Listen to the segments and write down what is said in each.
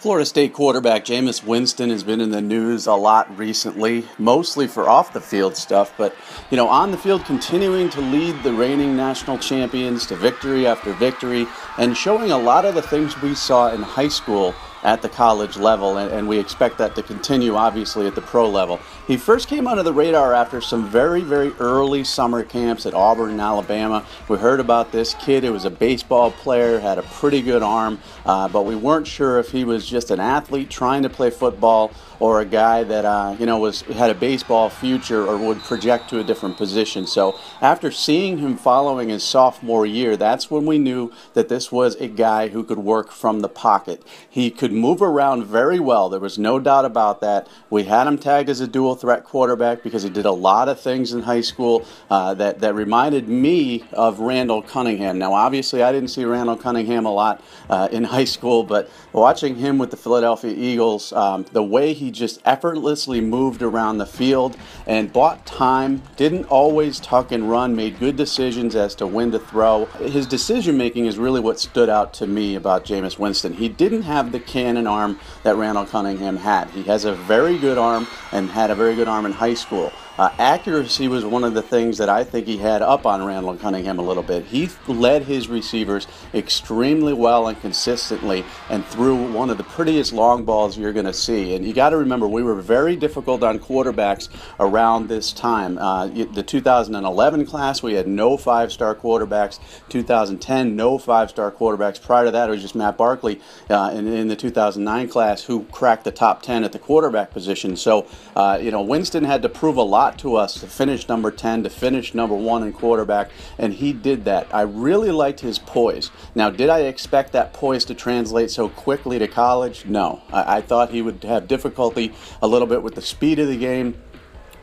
Florida State quarterback Jameis Winston has been in the news a lot recently, mostly for off-the-field stuff, but, on the field continuing to lead the reigning national champions to victory after victory and showing a lot of the things we saw in high school at the college level, and we expect that to continue, obviously, at the pro level. He first came under the radar after some very, very early summer camps at Auburn and Alabama. We heard about this kid who was a baseball player, had a pretty good arm, but we weren't sure if he was just an athlete trying to play football or a guy that, had a baseball future or would project to a different position. So after seeing him following his sophomore year, that's when we knew that this was a guy who could work from the pocket. He could move around very well. There was no doubt about that. We had him tagged as a dual threat quarterback because he did a lot of things in high school that reminded me of Randall Cunningham. Now, obviously, I didn't see Randall Cunningham a lot in high school, but watching him with the Philadelphia Eagles, the way he just effortlessly moved around the field and bought time, didn't always tuck and run, made good decisions as to when to throw. His decision making is really what stood out to me about Jameis Winston. He didn't have the cannon arm that Randall Cunningham had. He has a very good arm and had a very good arm in high school. Accuracy was one of the things that I think he had up on Randall Cunningham a little bit. He led his receivers extremely well and consistently and threw one of the prettiest long balls you're going to see. And you got to remember, we were very difficult on quarterbacks around this time. The 2011 class, we had no five-star quarterbacks. 2010, no five-star quarterbacks. Prior to that, it was just Matt Barkley in the 2009 class who cracked the top 10 at the quarterback position. So, Winston had to prove a lot to us to finish number 10, to finish number 1 in quarterback, and he did that. I really liked his poise. Now, did I expect that poise to translate so quickly to college? No. I thought he would have difficulty a little bit with the speed of the game,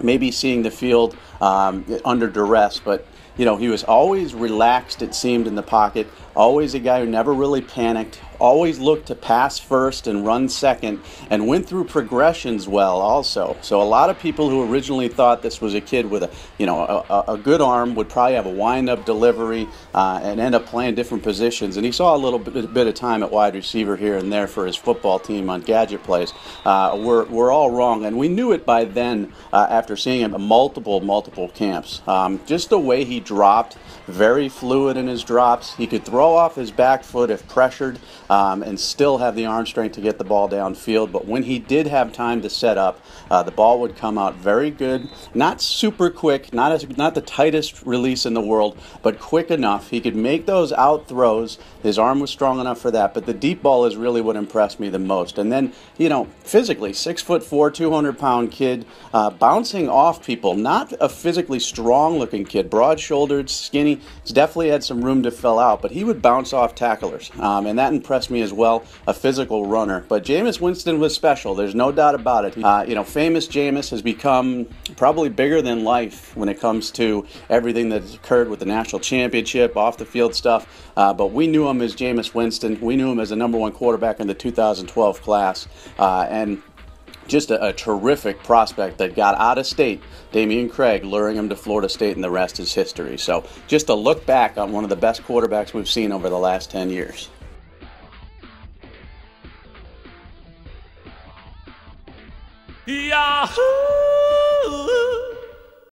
maybe seeing the field under duress, but he was always relaxed, it seemed, in the pocket, always a guy who never really panicked, always looked to pass first and run second, and went through progressions well also. So a lot of people who originally thought this was a kid with a good arm would probably have a wind-up delivery and end up playing different positions. And he saw a little bit of time at wide receiver here and there for his football team on gadget plays. We're all wrong, and we knew it by then after seeing him at multiple camps. Just the way he dropped, very fluid in his drops. He could throw off his back foot if pressured and still have the arm strength to get the ball downfield. But when he did have time to set up, the ball would come out very good. Not super quick, not the tightest release in the world, but quick enough. He could make those out throws. His arm was strong enough for that. But the deep ball is really what impressed me the most. And then, physically, 6'4", 200-pound kid, bouncing off people. Not a physically strong-looking kid, broad-shouldered, skinny. He's definitely had some room to fill out, but he would bounce off tacklers, and that impressed me as well, a physical runner. But Jameis Winston was special, there's no doubt about it. Famous Jameis has become probably bigger than life when it comes to everything that's occurred with the national championship, off-the-field stuff, but we knew him as Jameis Winston. We knew him as the number 1 quarterback in the 2012 class, and just a terrific prospect that got out of state. Damian Craig luring him to Florida State, and the rest is history. So just a look back on one of the best quarterbacks we've seen over the last 10 years. Yahoo!